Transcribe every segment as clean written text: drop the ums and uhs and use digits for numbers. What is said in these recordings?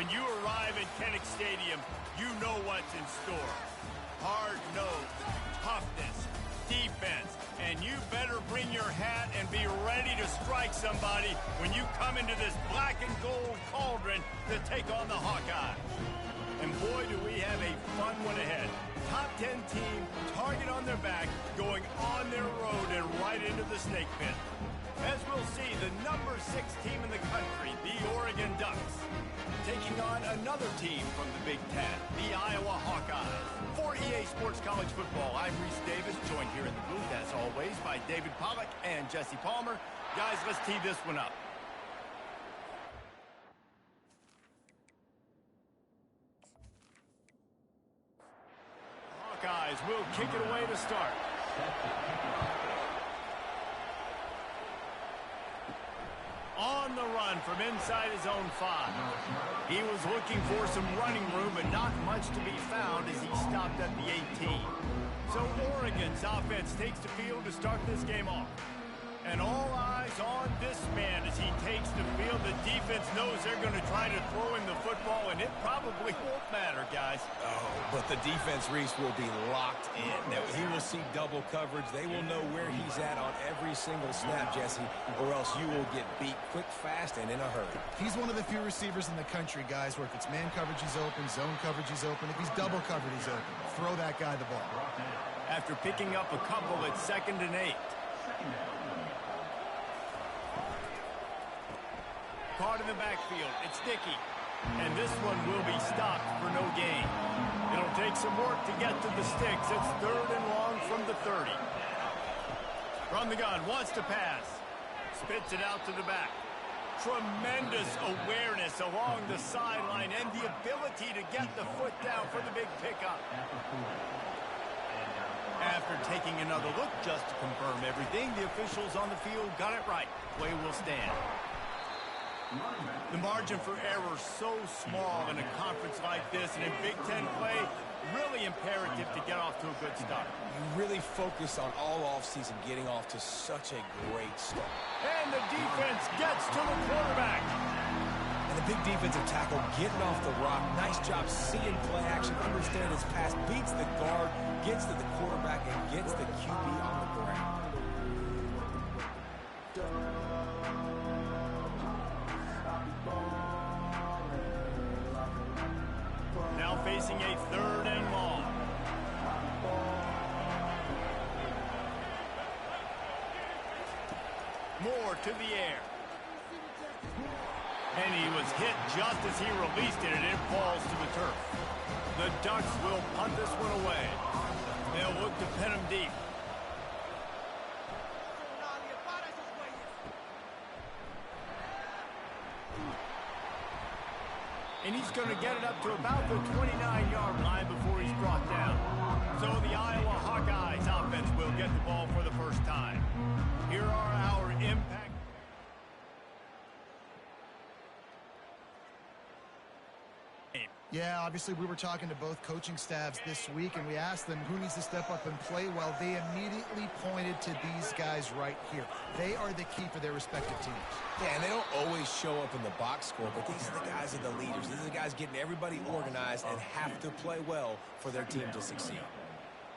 When you arrive at Kinnick Stadium, you know what's in store. Hard nose, toughness, defense, and you better bring your hat and be ready to strike somebody when you come into this black and gold cauldron to take on the Hawkeyes. And boy, do we have a fun one ahead. Top 10 team, target on their back, going on their road and right into the snake pit. As we'll see, the number 6 team in the country, the Oregon Ducks, taking on another team from the Big Ten, the Iowa Hawkeyes. For EA Sports College Football, I'm Reese Davis, joined here in the booth, as always, by David Pollack and Jesse Palmer. Guys, let's tee this one up. Hawkeyes will kick it away to start. On the run from inside his own 5. He was looking for some running room, but not much to be found as he stopped at the 18. So Oregon's offense takes the field to start this game off. And all eyes on this man as he takes the field. The defense knows they're going to try to throw him the football, and it probably won't matter, guys. Oh, but the defense, Reese, will be locked in. Now, he will see double coverage. They will know where he's at on every single snap, Jesse, or else you will get beat quick, fast, and in a hurry. He's one of the few receivers in the country, guys, where if it's man coverage, he's open, zone coverage, he's open. If he's double covered, he's open. Throw that guy the ball. After picking up a couple, it's 2nd and 8. Caught in the backfield. It's Dickey. And this one will be stopped for no gain. It'll take some work to get to the sticks. It's 3rd and long from the 30. From the gun, wants to pass. Spits it out to the back. Tremendous awareness along the sideline and the ability to get the foot down for the big pickup. After taking another look just to confirm everything, the officials on the field got it right. Play will stand. The margin for error so small in a conference like this, and in Big Ten play, really imperative to get off to a good start. You really focus on all offseason getting off to such a great start. And the defense gets to the quarterback. And the big defensive tackle getting off the rock. Nice job seeing play action, understand his pass, beats the guard, gets to the quarterback, and gets the QB on the ground. Now facing a 3rd and long. Moore to the air. And he was hit just as he released it, and it falls to the turf. The Ducks will punt this one away. They'll look to pin him deep. And he's going to get it up to about the 29-yard line before he's brought down. So the Iowa Hawkeyes offense will get the ball for the first time. Here are our impact. Yeah, obviously we were talking to both coaching staffs this week, and we asked them who needs to step up and play well. They immediately pointed to these guys right here. They are the key for their respective teams. Yeah, and they don't always show up in the box score, but these are the guys that are the leaders. These are the guys getting everybody organized and have to play well for their team to succeed.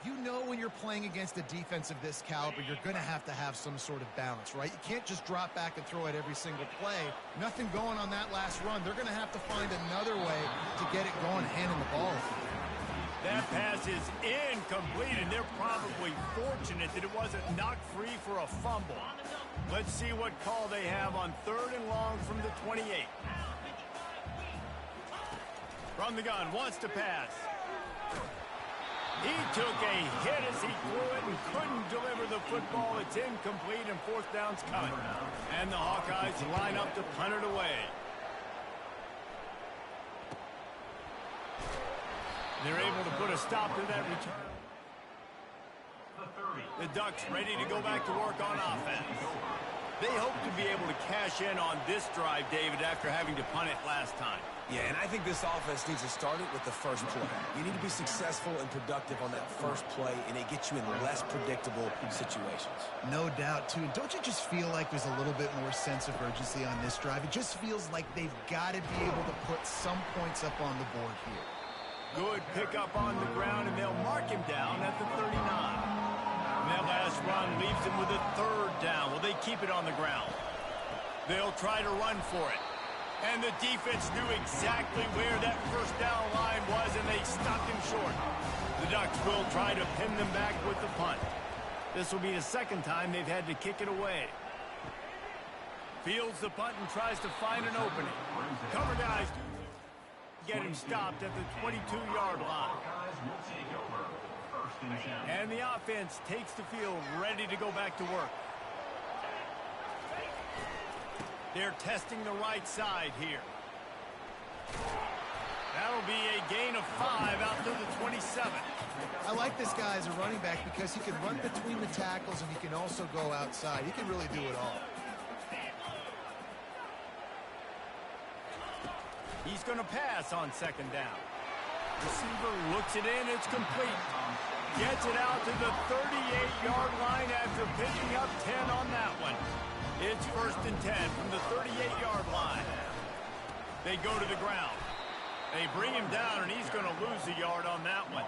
You know when you're playing against a defense of this caliber, you're going to have some sort of balance, right? You can't just drop back and throw it every single play. Nothing going on that last run. They're going to have to find another way to get it going, handing the ball. That pass is incomplete, and they're probably fortunate that it wasn't knocked free for a fumble. Let's see what call they have on 3rd and long from the 28. From the gun, wants to pass. He took a hit as he threw it and couldn't deliver the football. It's incomplete, and 4th down's coming. And the Hawkeyes line up to punt it away. They're able to put a stop to that return. The Ducks ready to go back to work on offense. They hope to be able to cash in on this drive, David, after having to punt it last time. Yeah, and I think this offense needs to start it with the first play. You need to be successful and productive on that first play, and it gets you in less predictable situations. No doubt, too. Don't you just feel like there's a little bit more sense of urgency on this drive? It just feels like they've got to be able to put some points up on the board here. Good pickup on the ground, and they'll mark him down at the 39. And that last run leaves him with a third down. Will they keep it on the ground? They'll try to run for it. And the defense knew exactly where that first down line was, and they stopped him short. The Ducks will try to pin them back with the punt. This will be the second time they've had to kick it away. Fields the punt and tries to find an opening. Cover guys get him stopped at the 22-yard line. And the offense takes the field, ready to go back to work. They're testing the right side here. That'll be a gain of 5 out to the 27. I like this guy as a running back because he can run between the tackles and he can also go outside. He can really do it all. He's going to pass on second down. Receiver looks it in. It's complete. Gets it out to the 38-yard line after picking up 10 on that one. It's 1st and 10 from the 38-yard line. They go to the ground. They bring him down, and he's going to lose a yard on that one.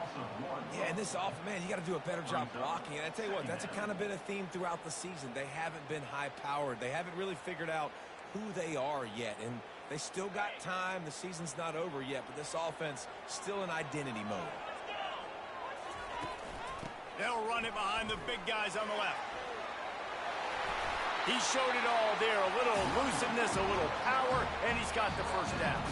Yeah, and this offense, man, you got to do a better job blocking. And I tell you what, that's kind of been a theme throughout the season. They haven't been high-powered. They haven't really figured out who they are yet. And they still got time. The season's not over yet, but this offense still in identity mode. They'll run it behind the big guys on the left. He showed it all there. A little elusiveness, a little power, and he's got the first down.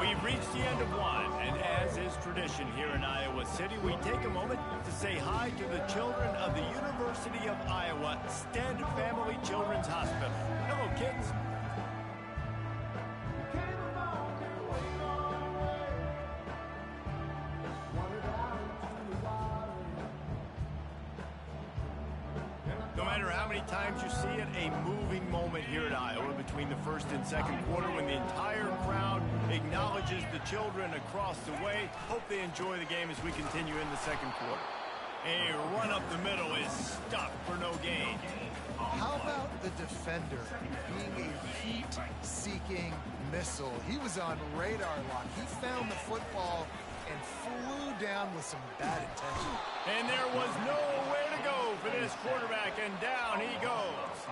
We've reached the end of one, and as is tradition here in Iowa City, we take a moment to say hi to the children of the University of Iowa Stead Family Children's Hospital. Hello, kids. No matter how many times you see it, a moving moment here at Iowa between the first and second quarter when the entire crowd acknowledges the children across the way. Hope they enjoy the game as we continue in the second quarter. A run up the middle is stuffed for no gain. How about the defender being a heat-seeking missile? He was on radar lock. He found the football and flew down with some bad intention. And there was nowhere to go for this quarterback, and down he goes.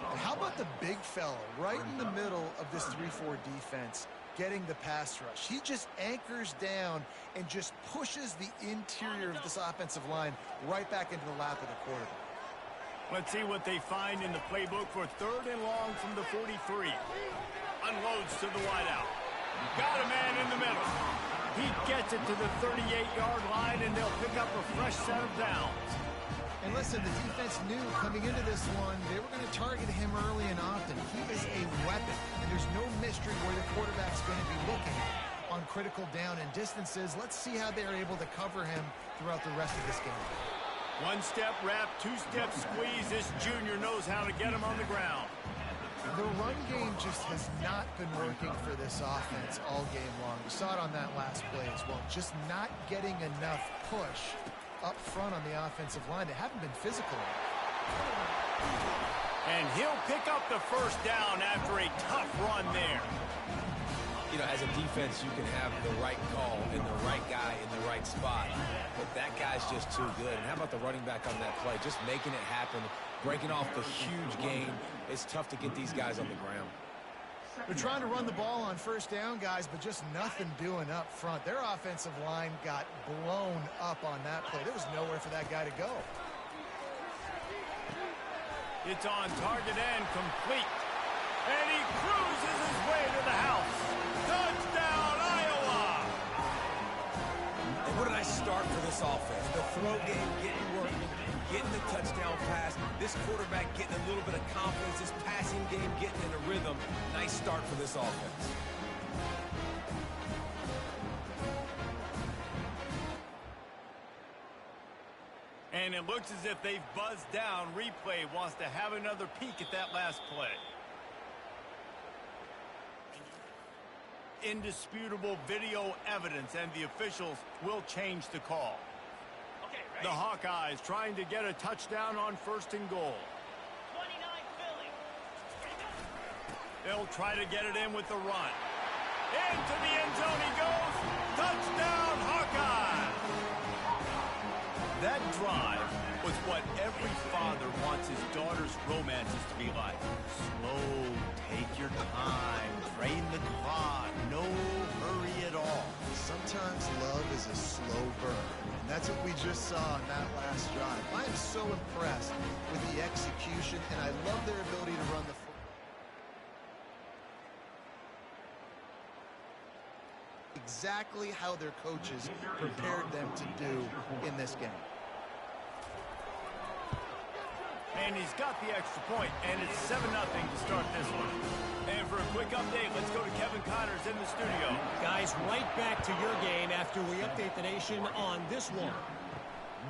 And how about the big fella right in the middle of this 3-4 defense getting the pass rush? He just anchors down and just pushes the interior of this offensive line right back into the lap of the quarterback. Let's see what they find in the playbook for 3rd and long from the 43. Unloads to the wideout. Got a man in the middle. He gets it to the 38-yard line, and they'll pick up a fresh set of downs. And listen, the defense knew coming into this one, they were going to target him early and often. He is a weapon, and there's no mystery where the quarterback's going to be looking on critical down and distances. Let's see how they're able to cover him throughout the rest of this game. One-step wrap, two-step squeeze. This junior knows how to get him on the ground. The run game just has not been working for this offense all game long. We saw it on that last play as well. Just not getting enough push up front on the offensive line. They haven't been physical. And he'll pick up the first down after a tough run there. You know, as a defense, you can have the right call and the right guy in the right spot. But that guy's just too good. And how about the running back on that play? Just making it happen, breaking off the huge gain. It's tough to get these guys on the ground. They're trying to run the ball on first down, guys, but just nothing doing up front. Their offensive line got blown up on that play. There was nowhere for that guy to go. It's on target and complete. And he cruises his way to the house. Touchdown, Iowa! And what a nice start for this offense. The throw game getting working, getting the touchdown pass. This quarterback getting a little bit of confidence. This passing game getting in a rhythm. Nice start for this offense. And it looks as if they've buzzed down. Replay wants to have another peek at that last play. indisputable video evidence, and the officials will change the call. Okay, ready? The Hawkeyes trying to get a touchdown on 1st and goal. 29 Philly. They'll try to get it in with the run. Into the end zone he goes. Touchdown, Hawkeye! That drive was what every father wants his daughter's romances to be like. Slow, take your time, drain the clock, no hurry at all. Sometimes love is a slow burn, and that's what we just saw in that last drive. I am so impressed with the execution, and I love their ability to run the football. Exactly how their coaches prepared them to do in this game. And he's got the extra point, and it's 7-0 to start this one. And for a quick update, let's go to Kevin Connors in the studio. Guys, right back to your game after we update the nation on this one.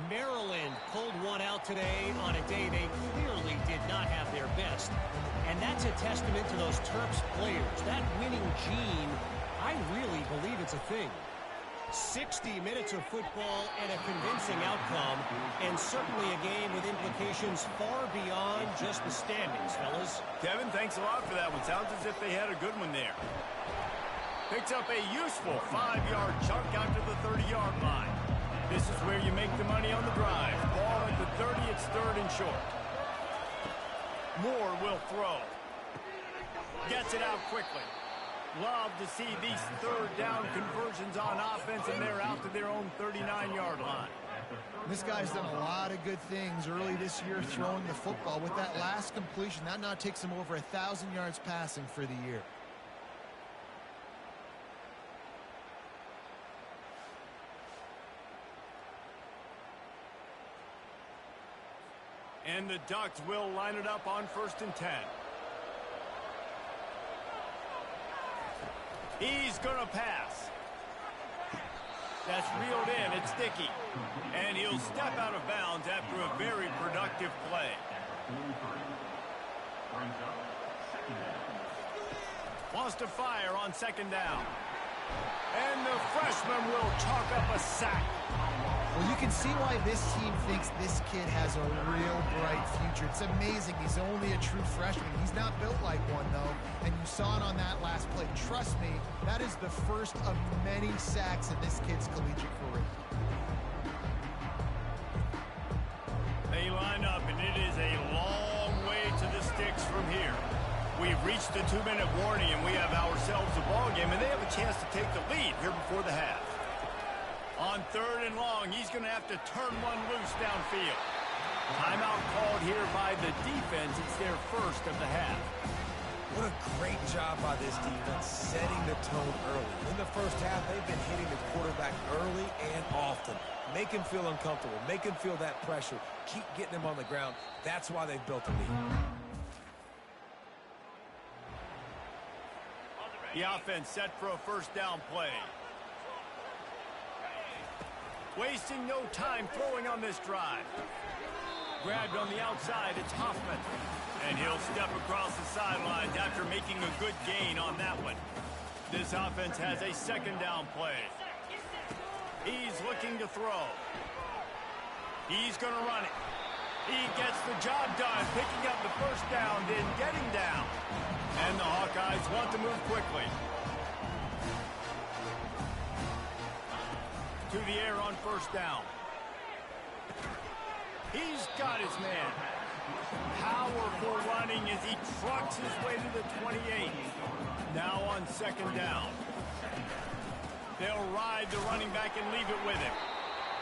Maryland pulled one out today on a day they clearly did not have their best. And that's a testament to those Terps players. That winning gene, I really believe it's a thing. 60 minutes of football and a convincing outcome, and certainly a game with implications far beyond just the standings, fellas. Kevin, thanks a lot for that one. Sounds as if they had a good one there. Picks up a useful 5-yard chunk out to the 30-yard line. This is where you make the money on the drive. Ball at the 30, it's 3rd and short. Moore will throw. Gets it out quickly. Love to see these 3rd down conversions on offense, and they're out to their own 39-yard line. This guy's done a lot of good things early this year throwing the football. With that last completion, that now takes him over 1,000 yards passing for the year. And the Ducks will line it up on 1st and 10. He's going to pass. That's reeled in. It's Dickey. And he'll step out of bounds after a very productive play. Wants to fire on 2nd down. And the freshman will chalk up a sack. Well, you can see why this team thinks this kid has a real bright future. It's amazing. He's only a true freshman. He's not built like one, though, and you saw it on that last play. Trust me, that is the first of many sacks in this kid's collegiate career. They line up, and it is a long way to the sticks from here. We've reached the 2-minute warning, and we have ourselves a ball game, and they have a chance to take the lead here before the half. On 3rd and long, he's going to have to turn one loose downfield. Timeout called here by the defense. It's their first of the half. What a great job by this defense setting the tone early. In the first half, they've been hitting the quarterback early and often. Make him feel uncomfortable. Make him feel that pressure. Keep getting him on the ground. That's why they've built a lead. The offense set for a 1st down play. Wasting no time throwing on this drive. Grabbed on the outside, it's Hoffman. And he'll step across the sidelines after making a good gain on that one. This offense has a 2nd down play. He's looking to throw. He's going to run it. He gets the job done, picking up the 1st down, then getting down. And the Hawkeyes want to move quickly. To the air on 1st down. He's got his man. Powerful running as he trucks his way to the 28. Now on 2nd down. They'll ride the running back and leave it with him.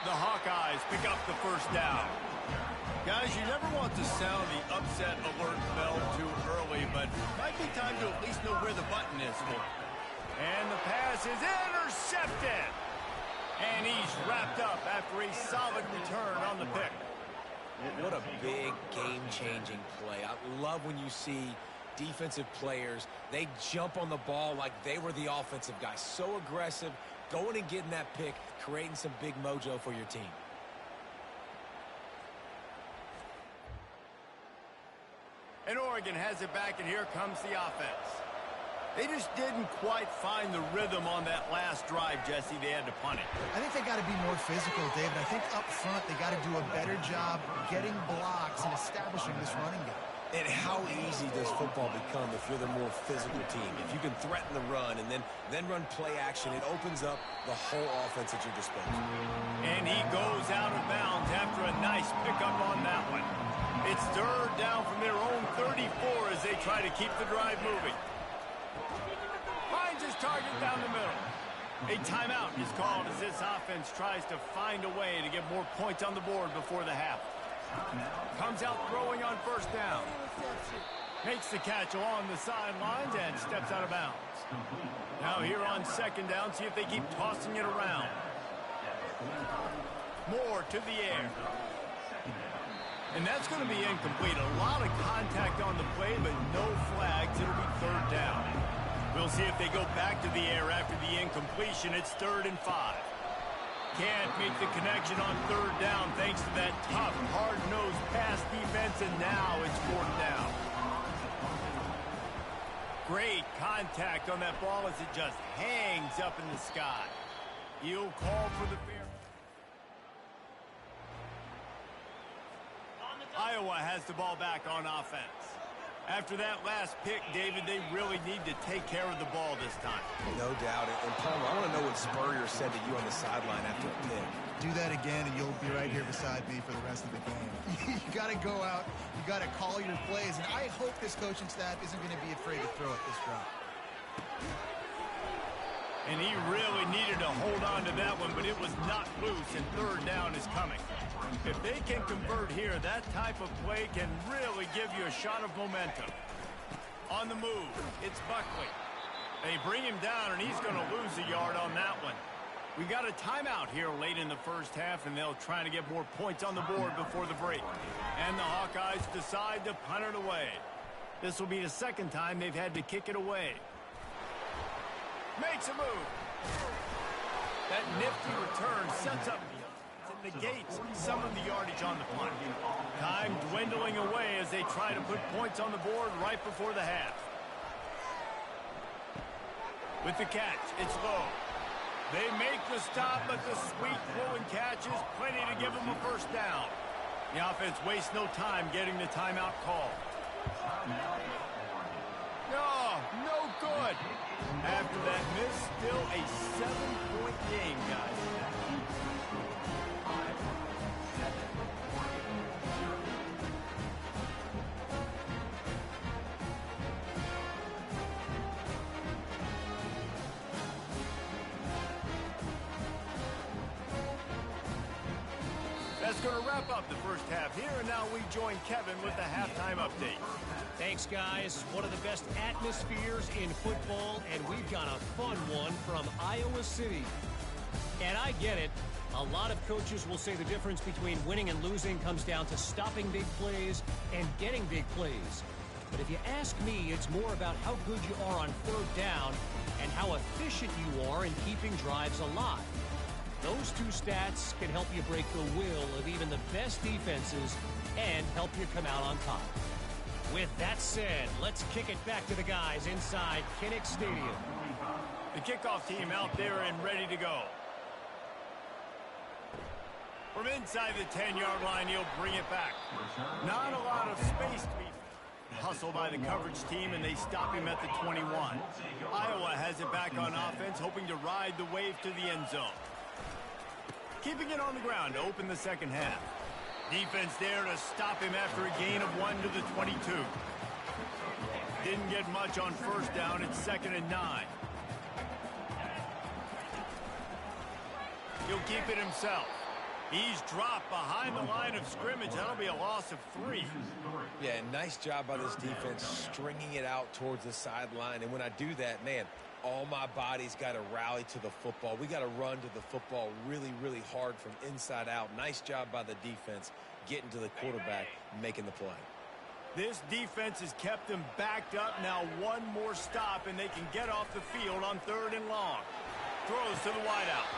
The Hawkeyes pick up the 1st down. Guys, you never want to sound the upset alert bell too early, but might be time to at least know where the button is for it. And the pass is intercepted. And he's wrapped up after a solid return on the pick. What a big game-changing play. I love when you see defensive players, they jump on the ball like they were the offensive guy. So aggressive, going and getting that pick, creating some big mojo for your team. And Oregon has it back, and here comes the offense. They just didn't quite find the rhythm on that last drive, Jesse. They had to punt it. I think they got to be more physical, David. I think up front they got to do a better job getting blocks and establishing this running game. And how easy does football become if you're the more physical team? If you can threaten the run and then run play action, it opens up the whole offense at your disposal. And he goes out of bounds after a nice pickup on that one. It's third down from their own 34 as they try to keep the drive moving. Finds his target down the middle. A timeout is called as this offense tries to find a way to get more points on the board before the half. Comes out throwing on first down. Makes the catch along the sidelines and steps out of bounds. Now here on second down, see if they keep tossing it around. Moore to the air. And that's going to be incomplete. A lot of contact on the play, but no flags. It'll be third down. We'll see if they go back to the air after the incompletion. It's 3rd and 5. Can't make the connection on third down thanks to that tough, hard-nosed pass defense, and now it's 4th down. Great contact on that ball as it just hangs up in the sky. He'll call for the fair. Iowa has the ball back on offense. After that last pick, David, they really need to take care of the ball this time. No doubt. And Palmer, I want to know what Spurrier said to you on the sideline after a pick. Do that again, and you'll be right here beside me for the rest of the game. You got to go out. You got to call your plays, and I hope this coaching staff isn't going to be afraid to throw at this drop. And he really needed to hold on to that one, but it was not loose, and third down is coming. If they can convert here, that type of play can really give you a shot of momentum. On the move, it's Buckley. They bring him down, and he's going to lose a yard on that one. We got a timeout here late in the first half, and they'll try to get more points on the board before the break. And the Hawkeyes decide to punt it away. This will be the second time they've had to kick it away. Makes a move. That nifty return sets up and negates some of the yardage on the punt. Time dwindling away as they try to put points on the board right before the half. With the catch, it's low. They make the stop, but the sweet throw and catch is plenty to give them a first down. The offense wastes no time getting the timeout call. No good. After that miss, still a 7-point game, guys. That's going to wrap up the first half here, and now we join Kevin with the halftime update. Thanks, guys. One of the best atmospheres in football, and we've got a fun one from Iowa City. And I get it. A lot of coaches will say the difference between winning and losing comes down to stopping big plays and getting big plays. But if you ask me, it's more about how good you are on third down and how efficient you are in keeping drives alive. Those two stats can help you break the will of even the best defenses and help you come out on top. With that said, let's kick it back to the guys inside Kinnick Stadium. The kickoff team out there and ready to go. From inside the 10-yard line, he'll bring it back. Not a lot of space to be hustled by the coverage team, and they stop him at the 21. Iowa has it back on offense, hoping to ride the wave to the end zone. Keeping it on the ground to open the second half. Defense there to stop him after a gain of 1 to the 22. Didn't get much on first down. It's 2nd and 9. He'll keep it himself. He's dropped behind the line of scrimmage. That'll be a loss of 3. Yeah, nice job by this defense stringing it out towards the sideline. And when I do that, man, all my body's got to rally to the football. We got to run to the football really, really hard from inside out. Nice job by the defense getting to the quarterback, making the play. This defense has kept them backed up. Now one more stop, and they can get off the field on 3rd and long. Throws to the wideout.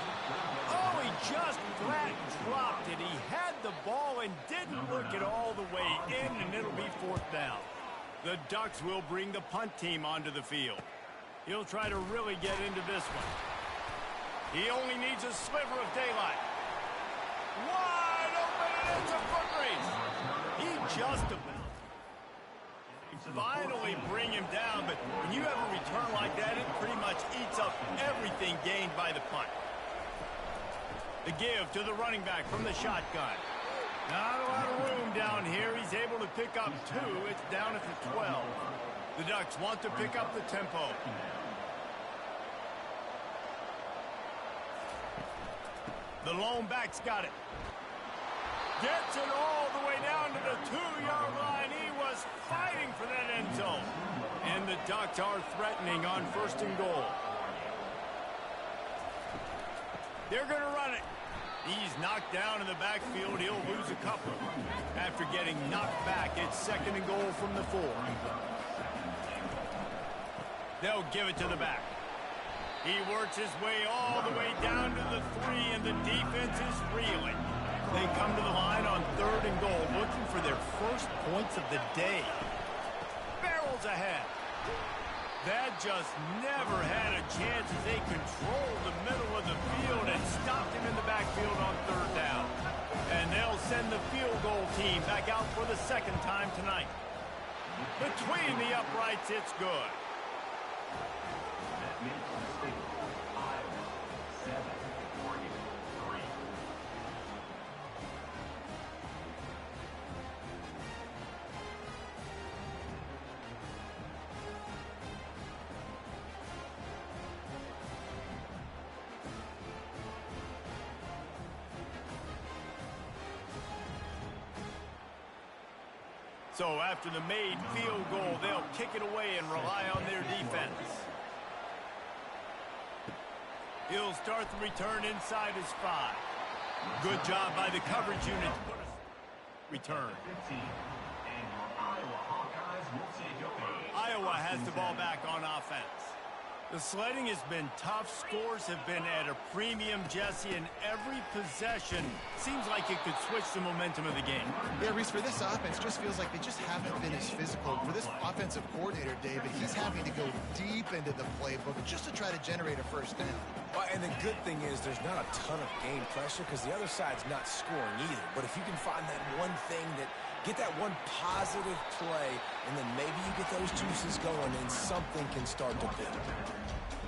Oh, he just flat dropped it. He had the ball and didn't look it all the way in, and it'll be 4th down. The Ducks will bring the punt team onto the field. He'll try to really get into this one. He only needs a sliver of daylight. Wide open, and it's a foot race. He just about finally bring him down, but when you have a return like that, it pretty much eats up everything gained by the punt. The give to the running back from the shotgun. Not a lot of room down here. He's able to pick up 2. It's down at the 12. The Ducks want to pick up the tempo. The lone back's got it. Gets it all the way down to the 2-yard line. He was fighting for that end zone. And the Ducks are threatening on 1st and goal. They're going to run it. He's knocked down in the backfield. He'll lose a couple. After getting knocked back, it's 2nd and goal from the 4. They'll give it to the back. He works his way all the way down to the 3, and the defense is reeling. They come to the line on 3rd and goal, looking for their first points of the day. Barrels ahead. That just never had a chance as they controlled the middle of the field and stopped him in the backfield on 3rd down. And they'll send the field goal team back out for the 2nd time tonight. Between the uprights, it's good. So after the made field goal, they'll kick it away and rely on their defense. He'll start the return inside his 5. Good job by the coverage unit to put us return. Iowa has the ball back on offense. The sledding has been tough. Scores have been at a premium, Jesse, and every possession seems like it could switch the momentum of the game. Yeah, Reese, for this offense, just feels like they just haven't been as physical. For this offensive coordinator, David, he's having to go deep into the playbook just to try to generate a 1st down. Well, and the good thing is there's not a ton of game pressure because the other side's not scoring either. But if you can find that one thing that get that one positive play, and then maybe you get those juices going, and something can start to build.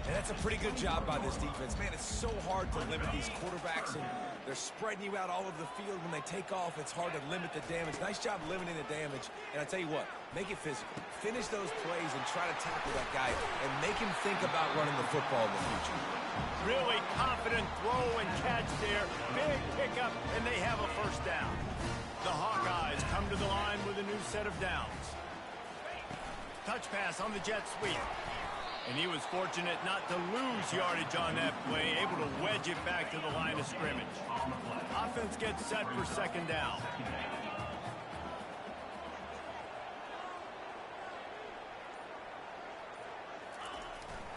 And that's a pretty good job by this defense. Man, it's so hard to limit these quarterbacks, and they're spreading you out all over the field. When they take off, it's hard to limit the damage. Nice job limiting the damage. And I tell you what, make it physical. Finish those plays and try to tackle that guy and make him think about running the football in the future. Really confident throw and catch there. Big pickup, and they have a 1st down. The Hawkeyes come to the line with a new set of downs. Touch pass on the jet sweep. And he was fortunate not to lose yardage on that play, able to wedge it back to the line of scrimmage. Offense gets set for 2nd down.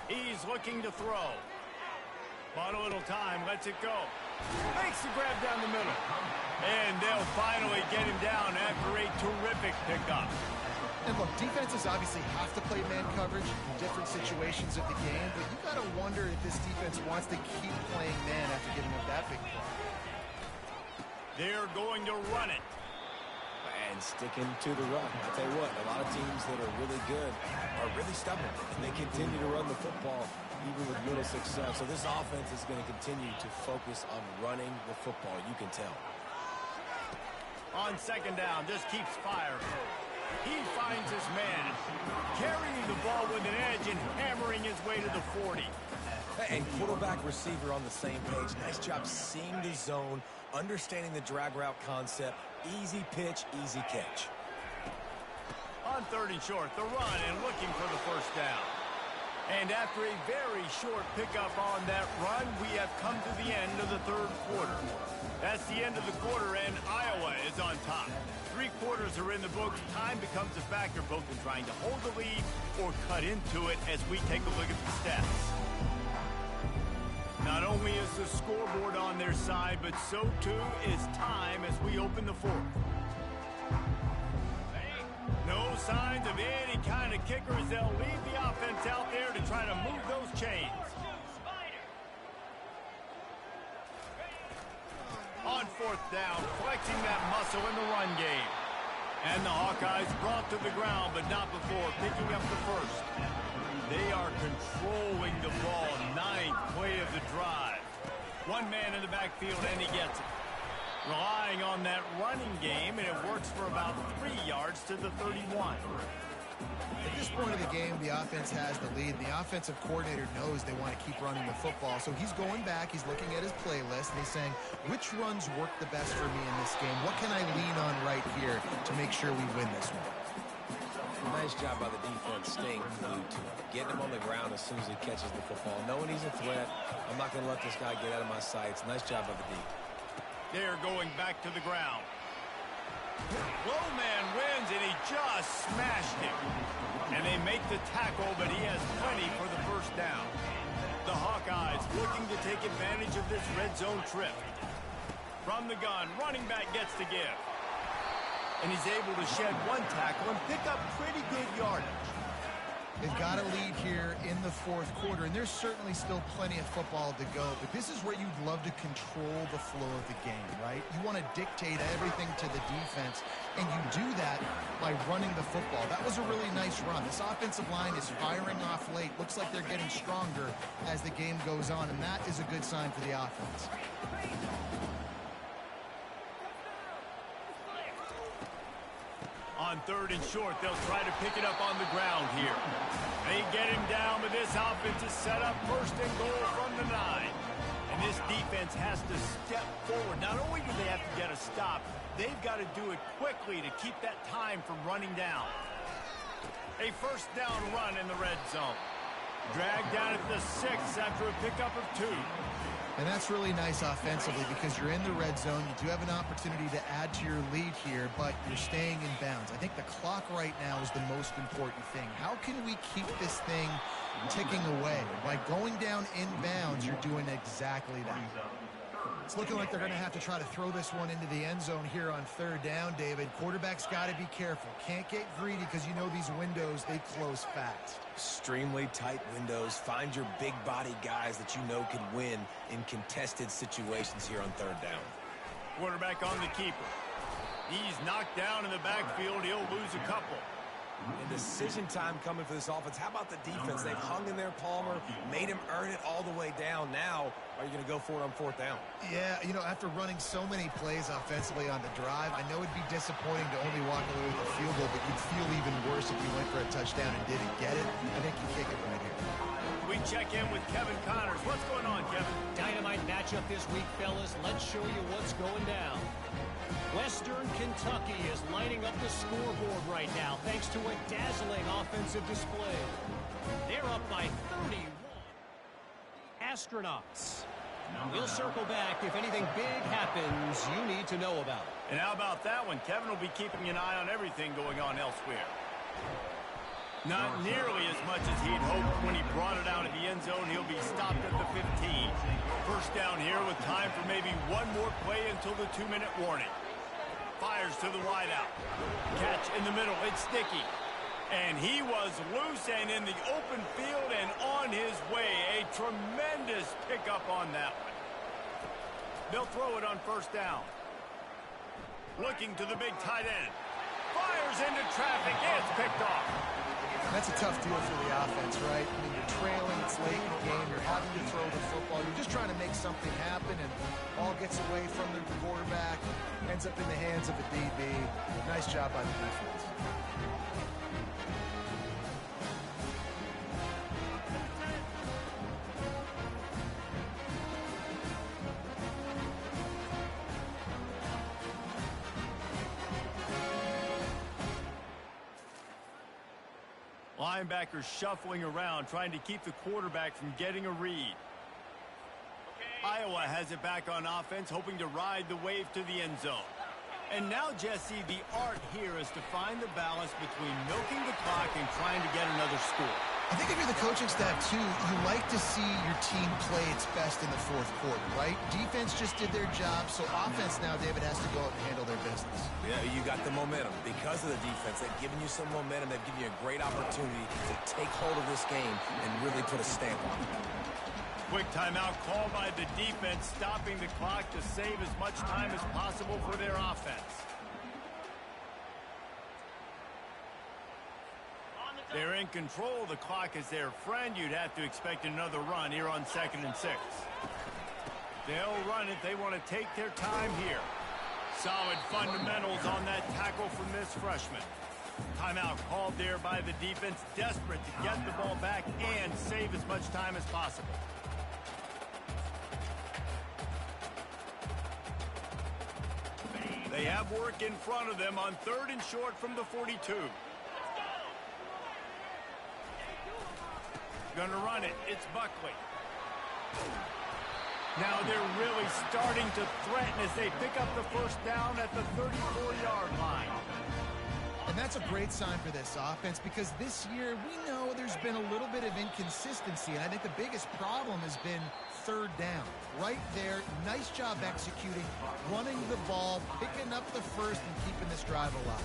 He's looking to throw. Bought a little time, lets it go. Makes the grab down the middle. And they'll finally get him down after a terrific pickup. And look, defenses obviously have to play man coverage in different situations of the game, but you got to wonder if this defense wants to keep playing man after giving up that big play. They're going to run it. And sticking to the run. I tell you what, a lot of teams that are really good are really stubborn, and they continue to run the football even with little success. So this offense is going to continue to focus on running the football. You can tell. On 2nd down, just keeps firing. He finds his man, carrying the ball with an edge and hammering his way to the 40. And quarterback receiver on the same page. Nice job seeing the zone, understanding the drag route concept. Easy pitch, easy catch. On 3rd and short, the run and looking for the 1st down. And after a very short pickup on that run, we have come to the end of the 3rd quarter. That's the end of the quarter, and Iowa is on top. 3 quarters are in the books. Time becomes a factor, both in trying to hold the lead or cut into it as we take a look at the stats. Not only is the scoreboard on their side, but so too is time as we open the 4th. No no signs of any kind of kicker as they'll leave the offense out there to try to move those chains. On fourth down, flexing that muscle in the run game. And the Hawkeyes brought to the ground, but not before picking up the first. They are controlling the ball. 9th play of the drive. One man in the backfield, and he gets it. Relying on that running game, and it works for about 3 yards to the 31. At this point of the game, the offense has the lead. The offensive coordinator knows they want to keep running the football, so he's going back, he's looking at his playlist, and he's saying, which runs work the best for me in this game? What can I lean on right here to make sure we win this one? Nice job by the defense staying glued to him, getting him on the ground as soon as he catches the football, knowing he's a threat. I'm not going to let this guy get out of my sights. Nice job by the D. They're going back to the ground. Low man wins, and he just smashed him. And they make the tackle, but he has plenty for the first down. The Hawkeyes looking to take advantage of this red zone trip. From the gun, running back gets to give. And he's able to shed one tackle and pick up pretty good yardage. They've got a lead here in the fourth quarter, and there's certainly still plenty of football to go, but this is where you'd love to control the flow of the game, right? You want to dictate everything to the defense, and you do that by running the football. That was a really nice run. This offensive line is firing off late. Looks like they're getting stronger as the game goes on, and that is a good sign for the offense. On 3rd and short, they'll try to pick it up on the ground here. They get him down, but this offense is set up 1st and goal from the 9. And this defense has to step forward. Not only do they have to get a stop, they've got to do it quickly to keep that time from running down. A 1st down run in the red zone. Dragged down at the 6 after a pickup of 2. And that's really nice offensively because you're in the red zone. You do have an opportunity to add to your lead here, but you're staying in bounds. I think the clock right now is the most important thing. How can we keep this thing ticking away? By going down in bounds, you're doing exactly that. It's looking like they're going to have to try to throw this one into the end zone here on 3rd down, David. Quarterback's got to be careful. Can't get greedy because you know these windows, they close fast. Extremely tight windows. Find your big body guys that you know can win in contested situations here on 3rd down. Quarterback on the keeper. He's knocked down in the backfield. He'll lose a couple. And decision time coming for this offense. How about the defense? They've hung in there, Palmer, made him earn it all the way down. Now, are you going to go for it on 4th down? Yeah, you know, after running so many plays offensively on the drive, I know it'd be disappointing to only walk away with a field goal, but you'd feel even worse if you went for a touchdown and didn't get it. I think you kick it right here. We check in with Kevin Connors. What's going on, Kevin? Dynamite matchup this week, fellas. Let's show you what's going down. Western Kentucky is lining up the scoreboard right now thanks to a dazzling offensive display. They're up by 31. Astronauts. We'll circle back if anything big happens you need to know about. And how about that one? Kevin will be keeping an eye on everything going on elsewhere. Not nearly as much as he'd hoped when he brought it out of the end zone. He'll be stopped at the 15. 1st down here with time for maybe one more play until the 2-minute warning. Fires to the wideout. Catch in the middle. It's Sticky. And he was loose and in the open field and on his way. A tremendous pickup on that one. They'll throw it on 1st down. Looking to the big tight end. Fires into traffic. It's picked off. That's a tough deal for the offense, right? I mean, you're trailing, it's late in the game, you're having to throw the football, you're just trying to make something happen, and ball gets away from the quarterback, ends up in the hands of a DB. Nice job by the defense. Linebackers shuffling around, trying to keep the quarterback from getting a read. Iowa has it back on offense, hoping to ride the wave to the end zone. And now, Jesse, the art here is to find the balance between milking the clock and trying to get another score. I think if you're the coaching staff, too, you like to see your team play its best in the fourth quarter, right? Defense just did their job, so offense now, David, has to go out and handle their business. Yeah, you got the momentum. Because of the defense, they've given you some momentum. They've given you a great opportunity to take hold of this game and really put a stamp on it. Quick timeout called by the defense, stopping the clock to save as much time as possible for their offense. They're in control. The clock is their friend. You'd have to expect another run here on 2nd and 6. They'll run it. They want to take their time here. Solid fundamentals on that tackle from this freshman. Timeout called there by the defense, desperate to get the ball back and save as much time as possible. They have work in front of them on 3rd and short from the 42. Going to run it. It's Buckley. Now they're really starting to threaten as they pick up the first down at the 34-yard line. And that's a great sign for this offense because this year we know there's been a little bit of inconsistency, and I think the biggest problem has been 3rd down. Right there, nice job executing, running the ball, picking up the first, and keeping this drive alive.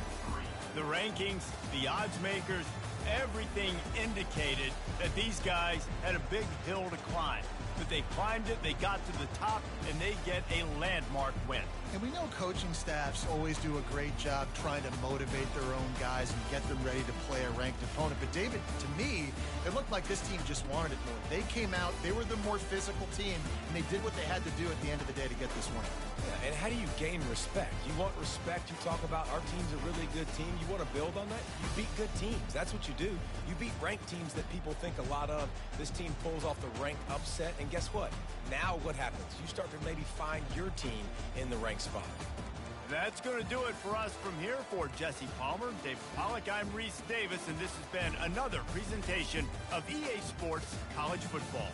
The rankings, the odds makers, everything indicated that these guys had a big hill to climb. But they climbed it, they got to the top, and they get a landmark win. And we know coaching staffs always do a great job trying to motivate their own guys and get them ready to play a ranked opponent. But David, to me, it looked like this team just wanted it more. They came out, they were the more physical team, and they did what they had to do at the end of the day to get this win. Yeah, and how do you gain respect? You want respect. You talk about our team's a really good team. You want to build on that? You beat good teams. That's what you do. You beat ranked teams that people think a lot of. This team pulls off the ranked upset, and guess what? Now what happens? You start to maybe find your team in the ranked spot. That's going to do it for us from here. For Jesse Palmer, David Pollack, I'm Reese Davis, and this has been another presentation of EA Sports College Football.